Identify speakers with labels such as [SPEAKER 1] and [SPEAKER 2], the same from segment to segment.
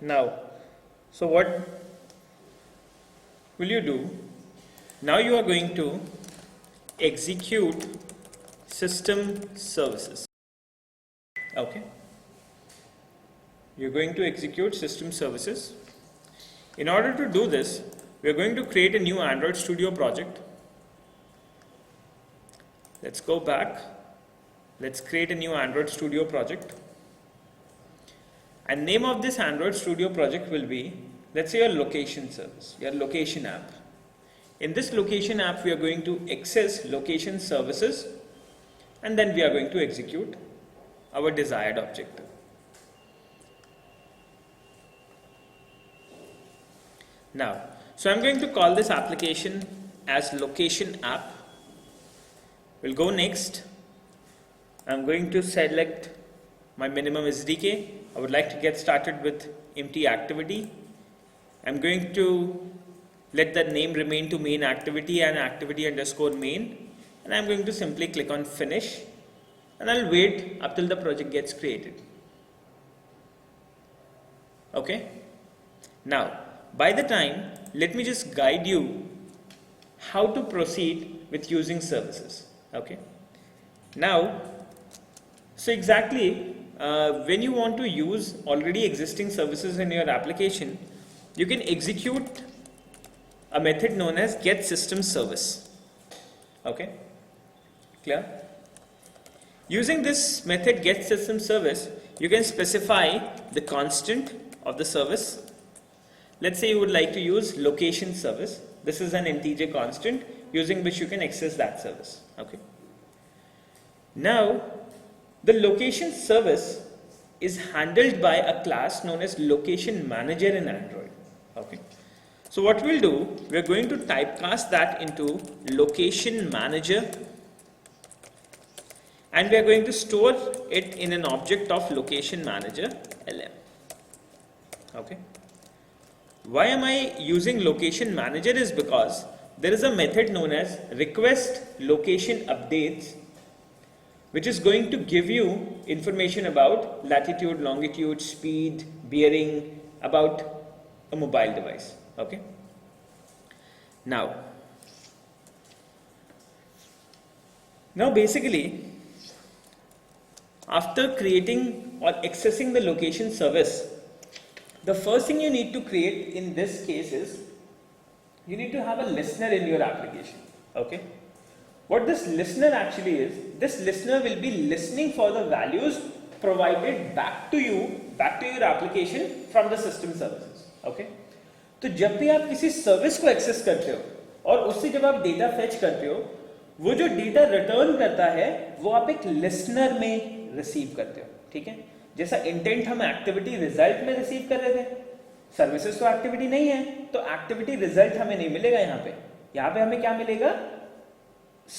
[SPEAKER 1] Now, so what will you do? Now you are going to execute system services. Okay. You're going to execute system services. In order to do this, we are going to create a new Android Studio project. Let's go back. Let's create a new Android Studio project. And name of this Android Studio project will be, let's say, your location service, your location app. In this location app, we are going to access location services, and then we are going to execute our desired objective. Now, so I'm going to call this application as location app. We'll go next. I'm going to select my minimum SDK. I would like to get started with empty activity. I'm going to let the name remain to main activity and activity underscore main. And I'm going to simply click on finish. And I'll wait up till the project gets created. Okay. Now, by the time, let me just guide you how to proceed with using services. Okay. Now, so exactly when you want to use already existing services in your application, you can execute a method known as getSystemService. Okay. Clear? Using this method getSystemService, you can specify the constant of the service. Let's say you would like to use location service. This is an integer constant using which you can access that service. Okay. Now, the location service is handled by a class known as location manager in Android. Okay. So what we'll do, we're going to typecast that into location manager, and we are going to store it in an object of location manager LM. Okay. Why am I using location manager is because there is a method known as request location updates, which is going to give you information about latitude, longitude, speed, bearing, about a mobile device. Okay. Now basically, after creating or accessing the location service, the first thing you need to create in this case is you need to have a listener in your application. Okay. What this listener actually is, this listener will be listening for the values provided back to you, back to your application from the system services. Okay. तो जब भी आप किसी service को access करते हो और उससे जब आप डेटा फेच करते हो, वो जो डेटा रिटर्न करता है वो आप एक लिसनर में रिसीव करते हो. ठीक है. जैसा इंटेंट हम एक्टिविटी रिजल्ट में रिसीव कर रहे थे, सर्विसेज तो एक्टिविटी नहीं है, तो एक्टिविटी रिजल्ट हमें नहीं मिलेगा. यहाँ पे हमें क्या मिलेगा?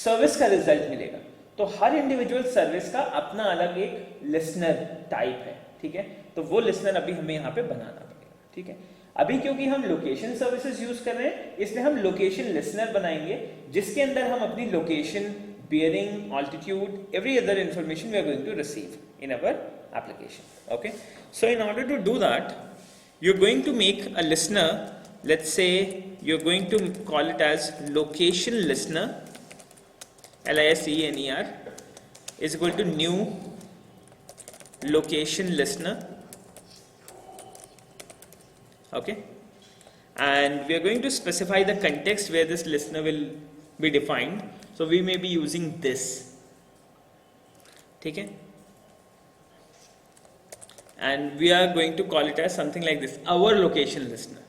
[SPEAKER 1] सर्विस का रिजल्ट मिलेगा. तो हर इंडिविजुअल सर्विस का अपना अलग एक लिसनर टाइप है. ठीक है. तो वो लिसनर अभी हमें यहाँ पे बनाना पड़ेगा. ठीक है. अभी क्योंकि हम लोकेशन सर्विसेज यूज कर रहे हैं, इसलिए हम लोकेशन लिसनर बनाएंगे जिसके अंदर हम अपनी location, bearing, altitude, every other information we are going to receive in our application. Okay. So in order to do that, you're going to make a listener. Let's say you're going to call it as location listener, LISENER is equal to new location listener. Okay. And we are going to specify the context where this listener will be defined. So we may be using this. Okay. And we are going to call it as something like this, our location listener.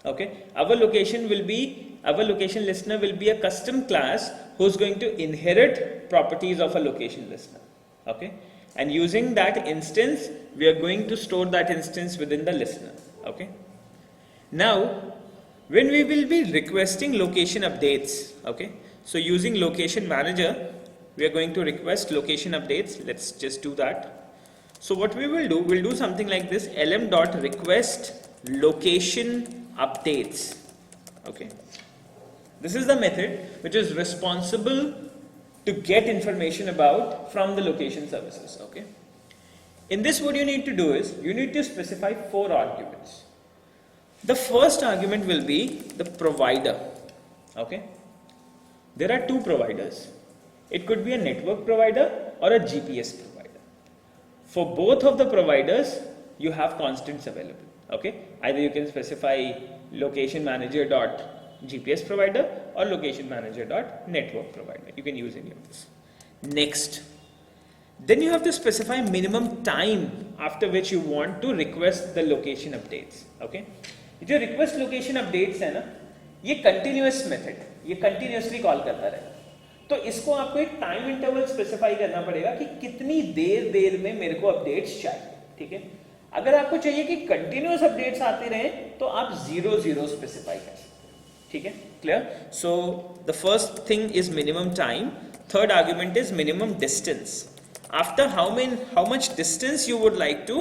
[SPEAKER 1] Okay. Our location listener will be a custom class who's going to inherit properties of a location listener. Okay. And using that instance, we are going to store that instance within the listener. Okay. Now, when we will be requesting location updates, okay. So using location manager, we are going to request location updates. Let's just do that. So what we will do, we'll do something like this, lm.request location updates. Okay. This is the method which is responsible to get information about from the location services. Okay. In this, what you need to do is you need to specify 4 arguments. The first argument will be the provider. Okay, there are 2 providers. It could be a network provider or a GPS provider. For both of the providers, you have constants available. Okay, either you can specify location manager dot GPS provider or location manager dot network provider. You can use any of this. Next, then you have to specify minimum time after which you want to request the location updates. Okay, जो request location updates है ना, ये continuous method, ये continuously call करता रहे, तो इसको आपको एक टाइम इंटरवल स्पेसिफाई करना पड़ेगा कि कितनी देर में मेरे को अपडेट्स चाहिए. ठीक है, अगर आपको चाहिए कि कंटिन्यूअस अपडेट्स आते रहें तो आप 0 स्पेसिफाई कर सकते हैं. ठीक है, clear? So the first thing is minimum time. Third argument is minimum distance. After how much distance you would like to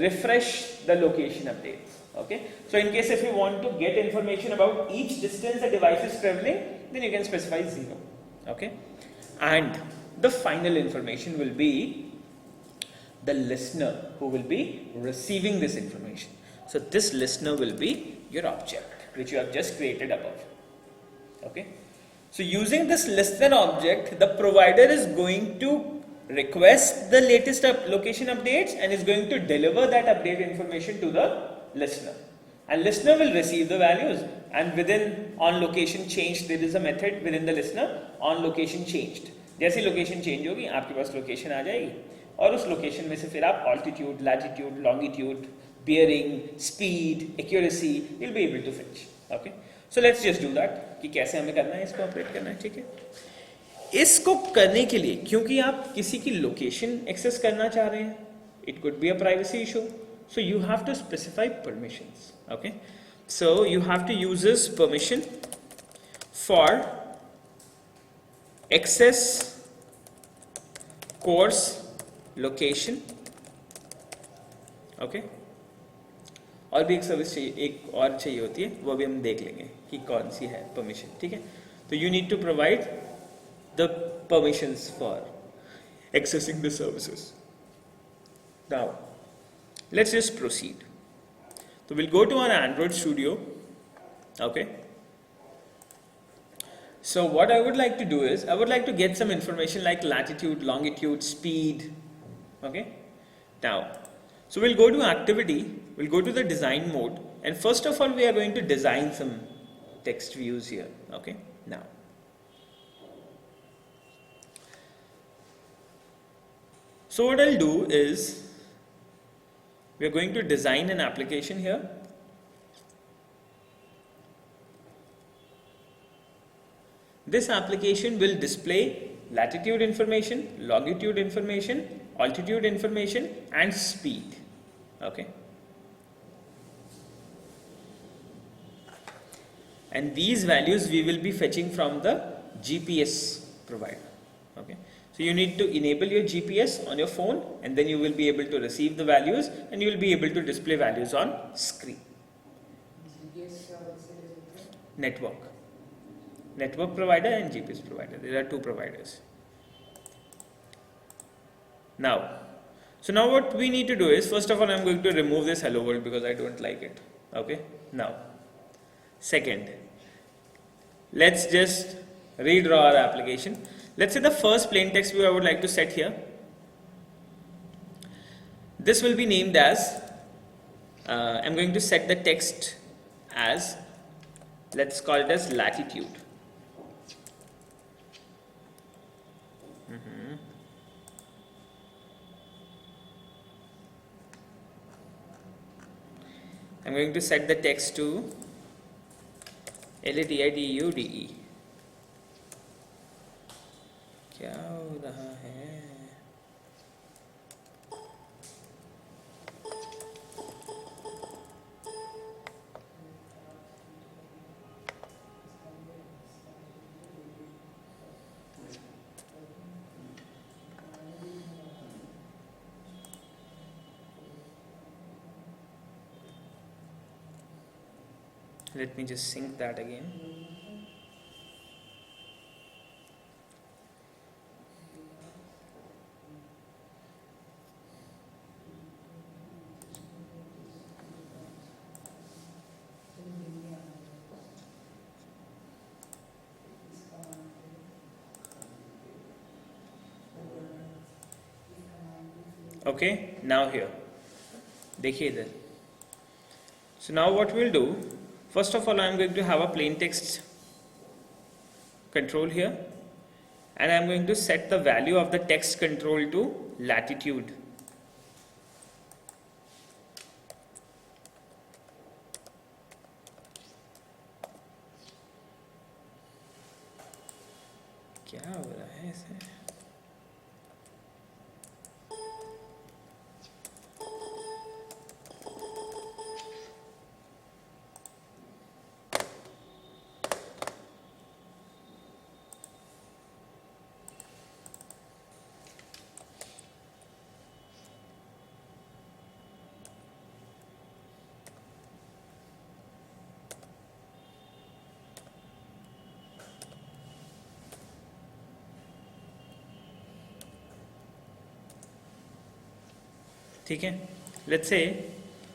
[SPEAKER 1] refresh the location updates. Okay, so in case if you want to get information about each distance the device is traveling, then you can specify 0. Okay, and the final information will be the listener who will be receiving this information. So this listener will be your object which you have just created above. Okay, so using this listener object, the provider is going to request the latest location updates and is going to deliver that update information to the listener, and listener will receive the values, and within on location changed there is a method within the listener on location changed. जैसी location change होगी आपके पास location आ जाएगी और उस location में से फिर आप altitude, latitude, longitude, bearing, speed, accuracy will be able to fetch. Okay, so let's just do that कि कैसे हमें करना है, इसको ऑपरेट करना है. ठीक है, इसको करने के लिए क्योंकि आप किसी की लोकेशन एक्सेस करना चाह रहे हैं, it could be a privacy issue, so you have to specify permissions. Okay, so you have to use this permission for access course location. Okay, और भी एक सर्विस चाहिए, एक और चाहिए होती है, वो भी हम देख लेंगे कि कौन सी है परमिशन. ठीक है, तो you need to provide the permissions for accessing the services. Now let's just proceed. So we'll go to our Android Studio. Okay, so what I would like to do is I would like to get some information like latitude, longitude, speed. Okay, now so we'll go to activity, we'll go to the design mode, and first of all we are going to design some text views here. Okay, now so what I'll do is we are going to design an application here. This application will display latitude information, longitude information, altitude information and speed. Okay, and these values we will be fetching from the GPS provider. Okay, so you need to enable your GPS on your phone, and then you will be able to receive the values and you will be able to display values on screen. Network provider and GPS provider, there are 2 providers. Now, so now what we need to do is, first of all I'm going to remove this hello world because I don't like it. Okay, now second, let's just redraw our application. Let's say the first plain text view I would like to set here. This will be named as, I'm going to set the text as, let's call it as latitude. I'm going to set the text to LATITUDE. क्या हो रहा है? Let me just sync that again. Okay, now here देखिए इधर. So now what we'll do, first of all I'm going to have a plain text control here, and I'm going to set the value of the text control to latitude. क्या हो रहा है इसे? ठीक है, let's say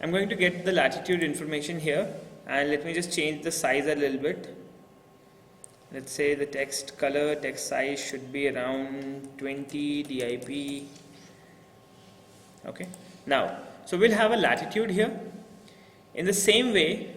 [SPEAKER 1] I'm going to get the latitude information here, and let me just change the size a little bit. Let's say the text color, text size should be around 20 dip. Okay, now so we'll have a latitude here. In the same way,